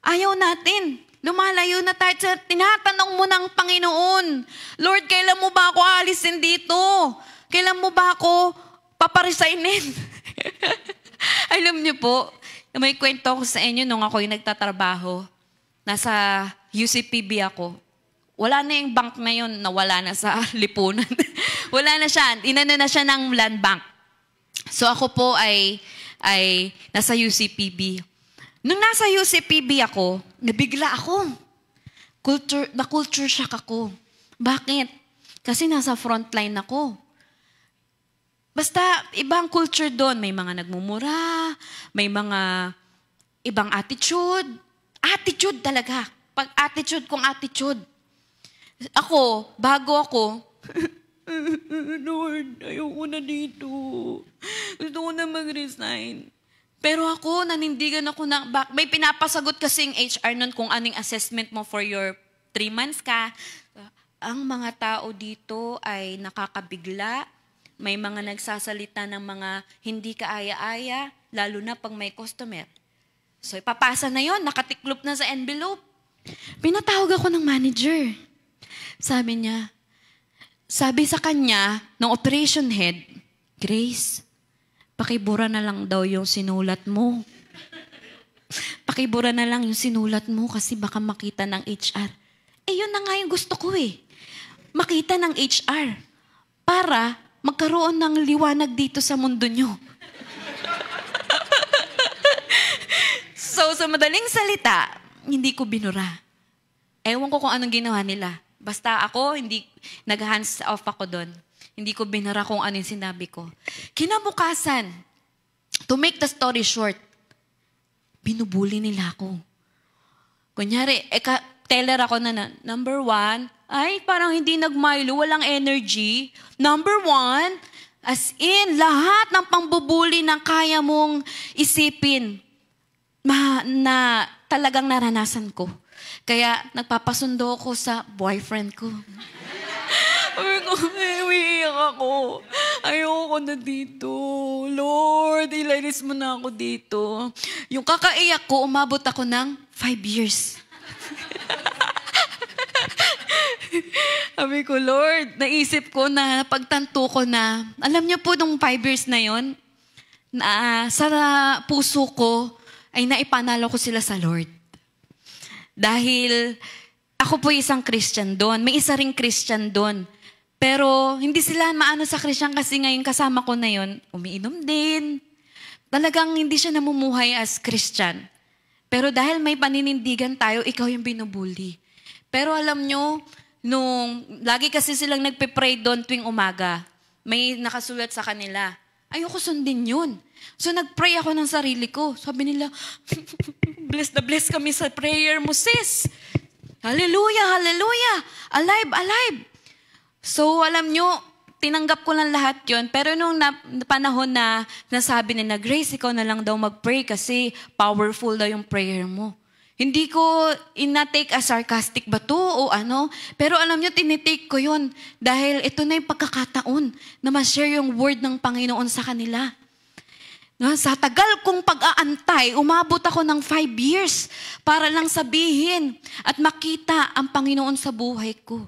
Speaker 1: Ayaw natin. Lumalayo na tayo. Tinatanong mo ng Panginoon, Lord, kailan mo ba ako alisin dito? Kailan mo ba ako paparesignin? Alam niyo po, may kwento ako sa inyo nung ako'y nagtatrabaho. Nasa UCPB ako. Wala na yung bank na yun, nawala na sa lipunan. Wala na siya. Inano na siya ng land bank. So ako po ay nasa UCPB. Nung nasa UCPB ako, nabigla ako. Na-culture shock ako. Bakit? Kasi nasa frontline ako. Basta, ibang culture doon. May mga nagmumura, may mga ibang attitude. Attitude talaga. Pag-attitude kung attitude. Ako, bago ako, Lord, ayoko na dito. Gusto ko na mag-resign. Pero ako, nanindigan ako na, may pinapasagot kasing HR nun kung anong assessment mo for your 3 months ka. Ang mga tao dito ay nakakabigla. May mga nagsasalita ng mga hindi kaaya-aya, lalo na pag may customer. So, ipapasa na yon, nakatiklop na sa envelope. Pinatawag ako ng manager. Sabi sa kanya, ng operation head, Grace, pakibura na lang daw yung sinulat mo. Pakibura na lang yung sinulat mo kasi baka makita ng HR. Yun na nga yung gusto ko makita ng HR para magkaroon ng liwanag dito sa mundo nyo. So, sa madaling salita, hindi ko binura. Ewan ko kung anong ginawa nila. Basta ako, nag-hands off ako doon. Hindi ko binura kung ano yung sinabi ko. Kinabukasan, to make the story short, binubuli nila ako. Kunyari, teller ako na, number 1, ay parang hindi nagmilo, walang energy. Number 1, as in, lahat ng pambubuli na kaya mong isipin na talagang naranasan ko. Kaya nagpapasundo ako sa boyfriend ko. Umiiyak ako. Ayoko na dito. Lord, ilalis mo na ako dito. Yung kakaiyak ko, umabot ako ng 5 years. Sabi ko, Lord, naisip ko na, pagtanto ko na, alam niyo po nung 5 years na yon, na sa puso ko, ay naipanalo ko sila sa Lord. Dahil ako po isang Christian doon. May isa ring Christian doon. Pero hindi sila maano sa Christian kasi ngayon kasama ko na yon, umiinom din. Talagang hindi siya namumuhay as Christian. Pero dahil may paninindigan tayo, ikaw yung binubuli. Pero alam nyo, lagi kasi silang nagpe-pray doon tuwing umaga, may nakasulat sa kanila, ayoko sundin yun. So nag-pray ako ng sarili ko. Sabi nila, bless na bless kami sa prayer mo, sis. Hallelujah, hallelujah. Alive, alive. So, alam nyo, tinanggap ko lang lahat yon. Pero nung panahon na nasabi nila, Grace, ikaw na lang daw mag-pray kasi powerful daw yung prayer mo. Hindi ko ina-take as sarcastic ba to o ano. Pero alam nyo, tinitake ko yon dahil ito na yung pagkakataon na ma-share yung word ng Panginoon sa kanila. Sa tagal kong pag-aantay, umabot ako ng 5 years para lang sabihin at makita ang Panginoon sa buhay ko.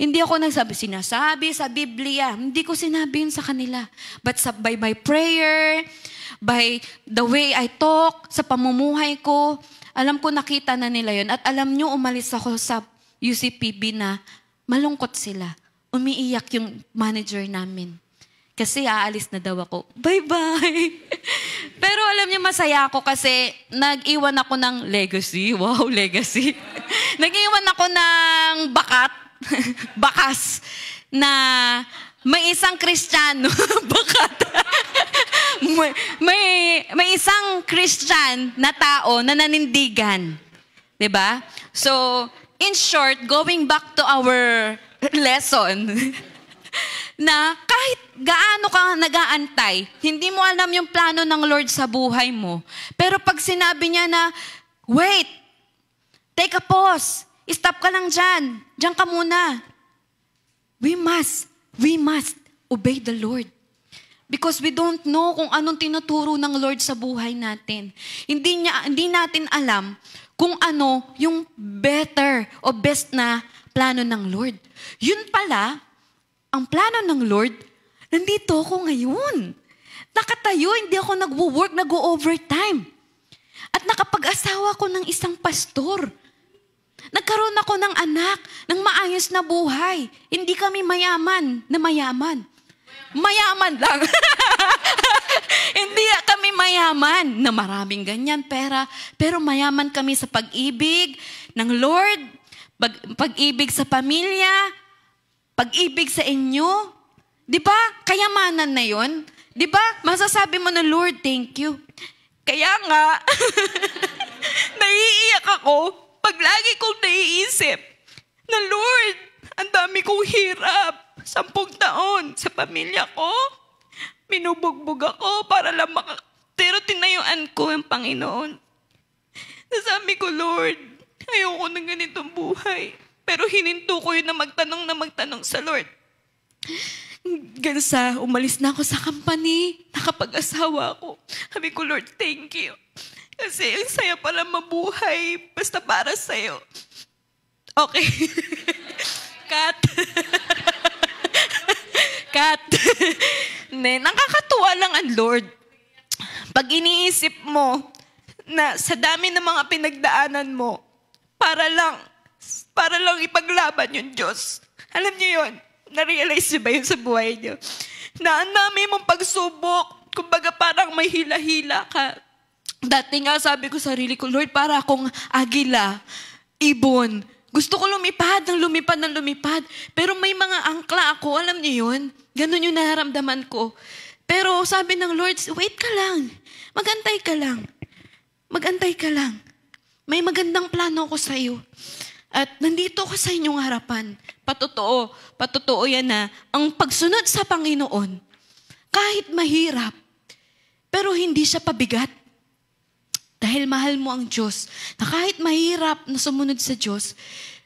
Speaker 1: Hindi ako sinasabi sa Biblia. Hindi ko sinabi yun sa kanila. But by my prayer, by the way I talk, sa pamumuhay ko, alam ko nakita na nila yun. At alam nyo, umalis ako sa UCPB na malungkot sila. Umiiyak yung manager namin. Kasi aalis na daw ako. Bye-bye! Pero alam niyo, masaya ako kasi nag-iwan ako ng legacy. Wow, legacy. Nag-iwan ako ng bakas. na may isang Kristiyano, may isang Christian na tao na nanindigan. 'Di ba? So, in short, going back to our lesson, na kahit gaano ka nag-aantay, hindi mo alam yung plano ng Lord sa buhay mo. Pero pag sinabi niya na, wait, take a pause, stop ka lang dyan, dyan ka muna. We must obey the Lord. Because we don't know kung anong tinuturo ng Lord sa buhay natin. Hindi natin alam kung ano yung better o best na plano ng Lord. Yun pala, ang plano ng Lord, nandito ako ngayon. Nakatayo, hindi ako nag-work, nag-overtime. At nakapag-asawa ko ng isang pastor. Nagkaroon ako ng anak, ng maayos na buhay. Hindi kami mayaman na mayaman. Mayaman lang. Hindi kami mayaman na maraming ganyan pera. Pero mayaman kami sa pag-ibig ng Lord, pag-ibig sa pamilya, pag-ibig sa inyo. Di ba? Kayamanan na yon. Di ba? Masasabi mo na, Lord, thank you. Kaya nga, naiiyak ako pag lagi kong naiisip na, Lord, ang dami kong hirap. 10 taon sa pamilya ko. Minubugbog ako para lang pero tinayuan ko ang Panginoon. Nasabi ko, Lord, ayoko ng ganitong buhay. Pero hininto ko yun na magtanong sa Lord. Gansa, umalis na ako sa company. Nakapag-asawa ako. Sabi ko, Lord, thank you. Kasi ang saya pala mabuhay basta para sa'yo. Okay. Cut. Cut. Nakakatuwa lang ang Lord. Pag iniisip mo na sa dami ng mga pinagdaanan mo, para lang ipaglaban yung Diyos. Alam niyo yun? Na-realize niyo ba yun sa buhay niyo? Na ang dami mong pagsubok, kumbaga parang may hila-hila ka. Dati nga sabi ko sa sarili ko, Lord, para akong agila, ibon. Gusto ko lumipad ng lumipad. Pero may mga angkla ako, alam niyo yun? Ganun yung nararamdaman ko. Pero sabi ng Lord, wait ka lang. Magantay ka lang. Magantay ka lang. May magandang plano ko sa iyo. At nandito ko sa inyong harapan. Patotoo yan na ang pagsunod sa Panginoon, kahit mahirap, pero hindi siya pabigat. Dahil mahal mo ang Diyos, na kahit mahirap na sumunod sa Diyos,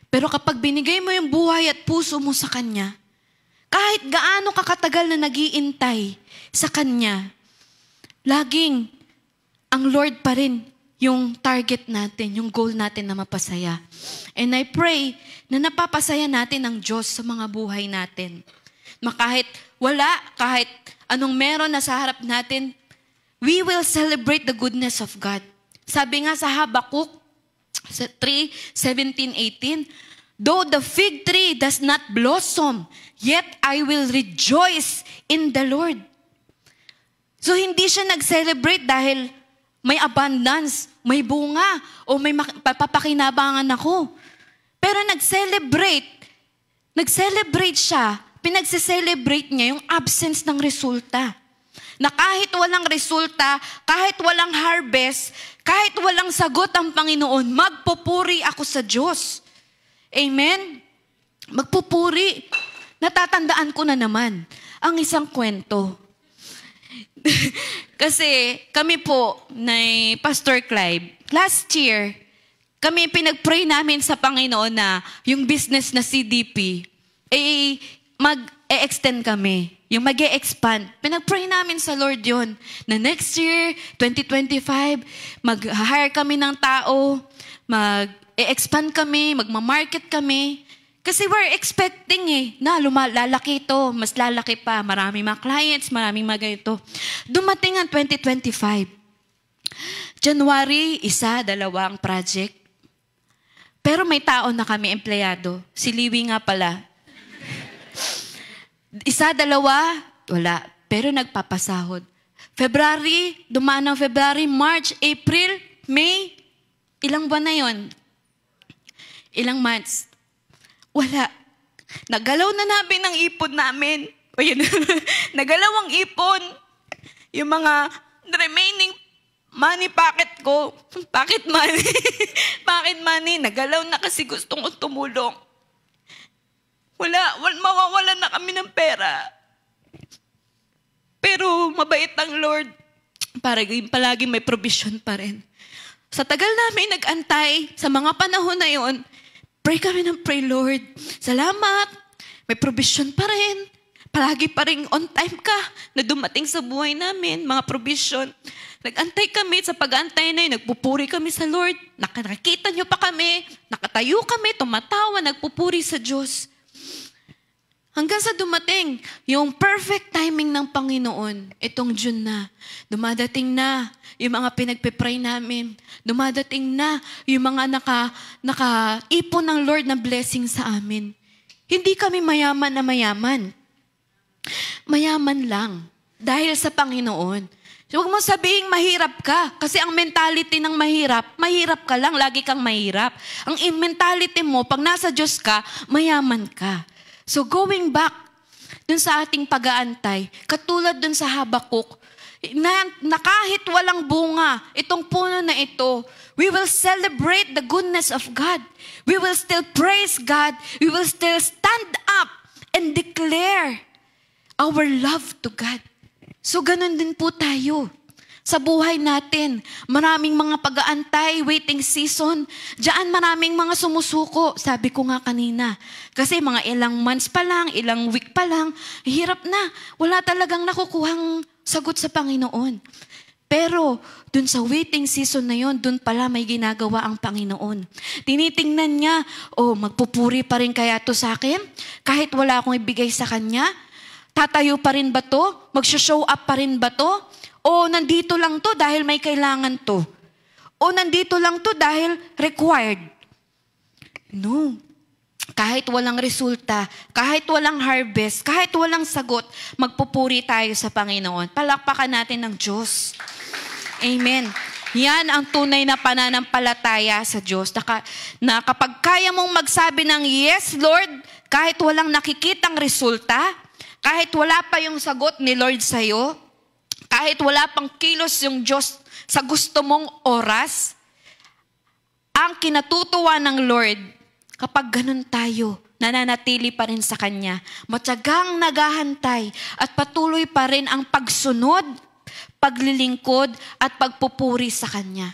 Speaker 1: pero kapag binigay mo yung buhay at puso mo sa Kanya, kahit gaano kakatagal na nag-iintay sa Kanya, laging ang Lord pa rin yung target natin, yung goal natin na mapasaya. And I pray na napapasaya natin ang Diyos sa mga buhay natin. Kahit anong meron na sa harap natin, we will celebrate the goodness of God. Sabi nga sa Habakuk 3:17-18, though the fig tree does not blossom, yet I will rejoice in the Lord. So hindi siya nag-celebrate dahil may abundance, may bunga, o may papakinabangan ako. Pero nag-celebrate siya, pinagse-celebrate niya yung absence ng resulta. Na kahit walang resulta, kahit walang harvest, kahit walang sagot ang Panginoon, magpupuri ako sa Diyos. Amen? Magpupuri. Natatandaan ko na naman ang isang kwento. Kasi kami po na Pastor Clive, last year, kami pinag-pray namin sa Panginoon na yung business na CDP, mag-e-extend kami. Yung mag-e-expand. Pinag-pray namin sa Lord yun. Na next year, 2025, mag-hire kami ng tao, mag-e-expand kami, magmamarket kami. Kasi we're expecting na lalaki ito, mas lalaki pa, marami mga clients, maraming mga ganito. Dumating ang 2025. January, 1, 2 ang project. Pero may tao na kami, empleyado. Si Liwi nga pala. 1, 2, wala. Pero nagpapasahod. February, dumaan ng February, March, April, May. Ilang buwan na yon? Ilang months? Wala.
Speaker 2: Nagalaw na namin ang ipon namin. O yun, nagalaw ang ipon. Yung mga remaining money pocket ko. Pocket money. Pocket money. Nagalaw na kasi gustong ko tumulong. Mawawalan na kami ng pera. Pero mabait ang Lord. Palagi may provision pa rin. Sa tagal namin nag-antay, sa mga panahon na yon, pray kami ng pray, Lord. Salamat. May provision pa rin. Palagi pa rin on time ka na dumating sa buhay namin, mga provision. Nag-antay kami, sa pag-antay na yun, nagpupuri kami sa Lord. Nakakita niyo pa kami, nakatayo kami, tumatawa, nagpupuri sa Diyos. Hanggang sa dumating, yung perfect timing ng Panginoon, itong June na, dumadating na yung mga pinagpipray namin, dumadating na yung mga nakaipon ng Lord na blessing sa amin. Hindi kami mayaman na mayaman. Mayaman lang dahil sa Panginoon. So, huwag mo sabihin mahirap ka kasi ang mentality ng mahirap ka lang, lagi kang mahirap. Ang mentality mo, pag nasa Diyos ka, mayaman ka. So going back dun sa ating pag-aantay, katulad dun sa Habakuk, na kahit walang bunga, itong puno na ito, we will celebrate the goodness of God. We will still praise God. We will still stand up and declare our love to God. So ganun din po tayo. Sa buhay natin, maraming mga pag-aantay, waiting season. Diyan maraming mga sumusuko. Sabi ko nga kanina. Kasi mga ilang months pa lang, ilang week pa lang, hirap na. Wala talagang nakukuhang sagot sa Panginoon. Pero dun sa waiting season na yon, dun pala may ginagawa ang Panginoon. Tinitingnan niya, magpupuri pa rin kaya to sa akin? Kahit wala akong ibigay sa Kanya? Tatayo pa rin ba to? Mag-show up pa rin ba to? O nandito lang to dahil may kailangan to? O nandito lang to dahil required? No. Kahit walang resulta, kahit walang harvest, kahit walang sagot, magpupuri tayo sa Panginoon. Palakpakan natin ng Diyos. Amen. Yan ang tunay na pananampalataya sa Diyos. Na kapag kaya mong magsabi ng yes, Lord, kahit walang nakikitang resulta, kahit wala pa yung sagot ni Lord sa'yo, kahit wala pang kilos yung Diyos sa gusto mong oras, ang kinatutuwa ng Lord, kapag ganun tayo, nananatili pa rin sa Kanya, matyagang naghahantay at patuloy pa rin ang pagsunod, paglilingkod at pagpupuri sa Kanya.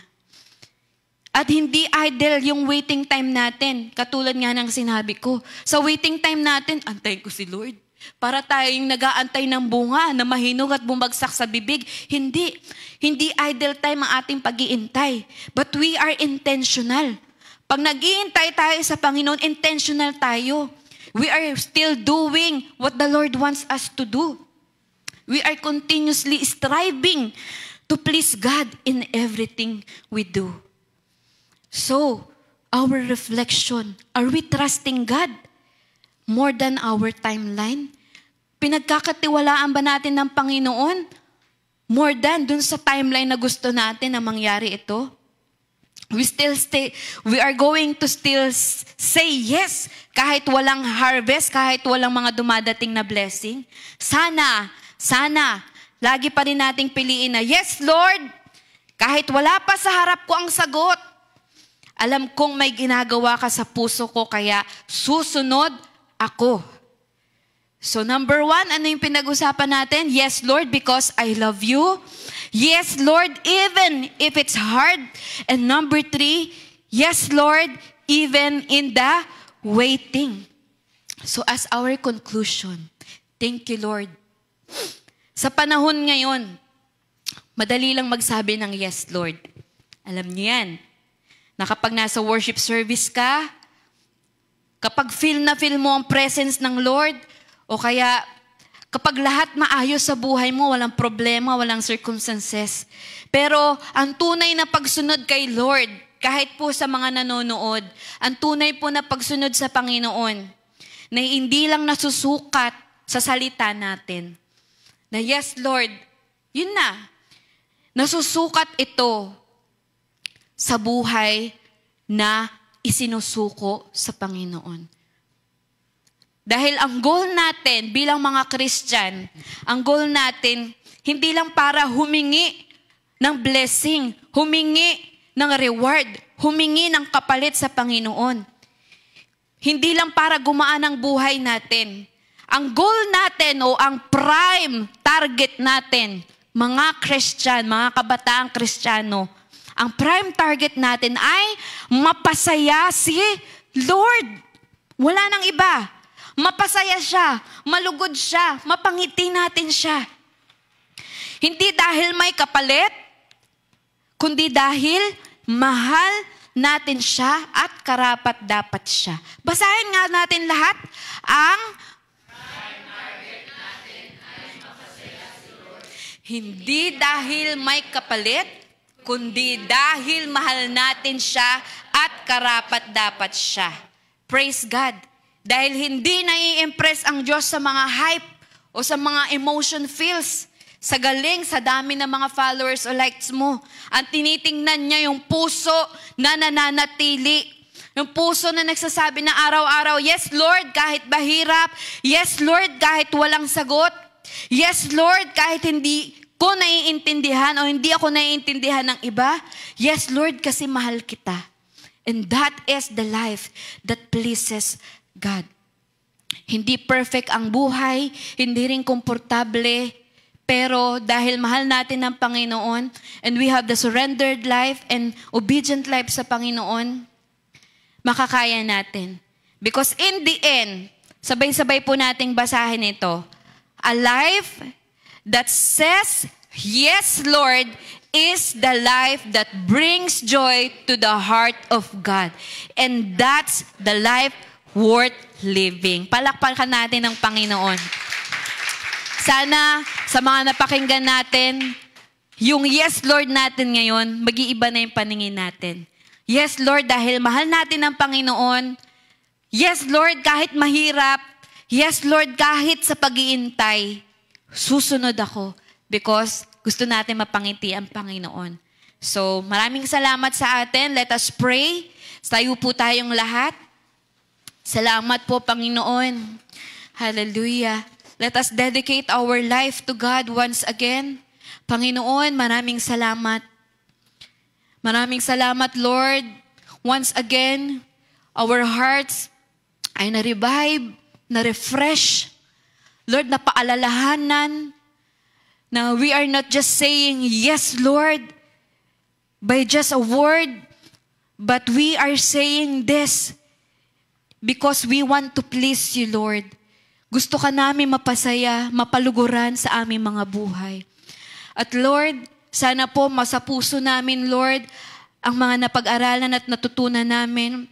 Speaker 2: At hindi idle yung waiting time natin. Katulad nga ng sinabi ko, sa waiting time natin, antayin ko si Lord. Para tayong nag-aantay ng bunga na mahinog at bumagsak sa bibig. Hindi. Hindi idle time ang ating pag-iintay. But we are intentional. Pag nag-iintay tayo sa Panginoon, intentional tayo. We are still doing what the Lord wants us to do. We are continuously striving to please God in everything we do. So, our reflection, are we trusting God more than our timeline? Pinagkakatiwalaan ba natin ng Panginoon more than dun sa timeline na gusto natin na mangyari ito? We are going to still say yes kahit walang harvest, kahit walang mga dumadating na blessing. Sana, lagi pa rin nating piliin na, yes Lord, kahit wala pa sa harap ko ang sagot, alam kong may ginagawa ka sa puso ko, kaya susunod ako. So number 1, ano yung pinag-usapan natin? Yes, Lord, because I love you. Yes, Lord, even if it's hard. And number 3, yes, Lord, even in the waiting. So as our conclusion, thank you, Lord. Sa panahon ngayon, madali lang magsabi ng yes, Lord. Alam niyo yan, na kapag nasa worship service ka, kapag feel mo ang presence ng Lord, o kaya kapag lahat maayos sa buhay mo, walang problema, walang circumstances. Pero ang tunay na pagsunod kay Lord, kahit po sa mga nanonood, ang tunay po na pagsunod sa Panginoon, na hindi lang nasusukat sa salita natin. Na yes, Lord, yun na. Nasusukat ito sa buhay na isinusuko sa Panginoon.
Speaker 1: Dahil ang goal natin bilang mga Christian, ang goal natin, hindi lang para humingi ng blessing, humingi ng reward, humingi ng kapalit sa Panginoon. Hindi lang para gumaan ang buhay natin. Ang goal natin o ang prime target natin, mga Christian, mga kabataang Kristiyano, ang prime target natin ay mapasaya si Lord. Wala nang iba. Mapasaya siya, malugod siya, mapangiti natin siya. Hindi dahil may kapalit, kundi dahil mahal natin siya at karapat-dapat siya. Basahin nga natin lahat ang hindi dahil may kapalit, kundi dahil mahal natin siya at karapat-dapat siya. Praise God. Dahil hindi nai-impress ang Diyos sa mga hype o sa mga emotion feels, sa galing, sa dami ng mga followers o likes mo. Ang tinitingnan niya yung puso na nananatili. Yung puso na nagsasabi na araw-araw, yes Lord, kahit mahirap. Yes Lord, kahit walang sagot. Yes Lord, kahit hindi ko naiintindihan o hindi ako naiintindihan ng iba. Yes Lord, kasi mahal kita. And that is the life that pleases God. Hindi perfect ang buhay, hindi rin komportable, pero dahil mahal natin ang Panginoon and we have the surrendered life and obedient life sa Panginoon, makakaya natin. Because in the end, sabay-sabay po nating basahin ito, a life that says, yes Lord, is the life that brings joy to the heart of God. And that's the life worth living. Palakpakan natin ng Panginoon. Sana sa mga napakinggan natin, yung yes Lord natin ngayon, mag-iiba na yung paningin natin. Yes Lord, dahil mahal natin ang Panginoon. Yes Lord, kahit mahirap. Yes Lord, kahit sa pag-iintay, susunod ako because gusto natin mapangiti ang Panginoon. So, maraming salamat sa atin. Let us pray. Tayo po tayong lahat. Salamat po, Panginoon. Hallelujah. Let us dedicate our life to God once again. Panginoon, maraming salamat. Maraming salamat, Lord. Once again, our hearts ay na-revive, na-refresh. Lord, napaalalahanan na we are not just saying, yes, Lord, by just a word, but we are saying this because we want to please you, Lord. Gusto ka namin mapasaya, mapaluguran sa aming mga buhay. At Lord, sana po sa puso namin, Lord, ang mga napag-aralan at natutunan namin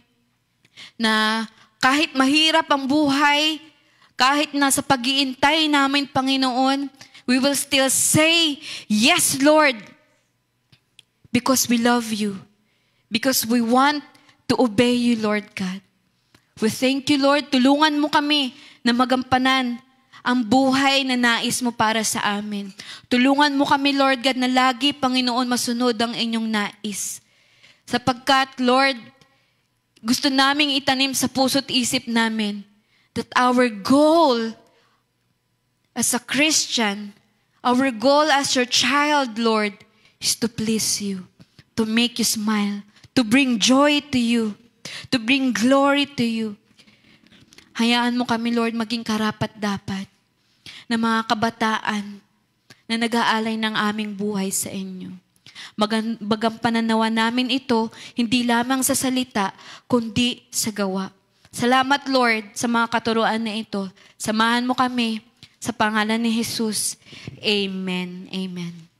Speaker 1: na kahit mahirap ang buhay, kahit nasa pag-iintay namin, Panginoon, we will still say, yes, Lord, because we love you, because we want to obey you, Lord God. We thank you, Lord. Tulungan mo kami na magampanan ang buhay na nais mo para sa amin. Tulungan mo kami, Lord God, na lagi, Panginoon, masunod ang inyong nais. Sapagkat, Lord, gusto naming itanim sa puso't isip namin that our goal as a Christian, our goal as your child, Lord, is to please you, to make you smile, to bring joy to you, to bring glory to you. Hayaan mo kami, Lord, maging karapat-dapat na mga kabataan na nag-aalay ng aming buhay sa inyo. Bagampanan nawa namin ito, hindi lamang sa salita, kundi sa gawa. Salamat, Lord, sa mga katuruan na ito. Samahan mo kami sa pangalan ni Jesus. Amen. Amen.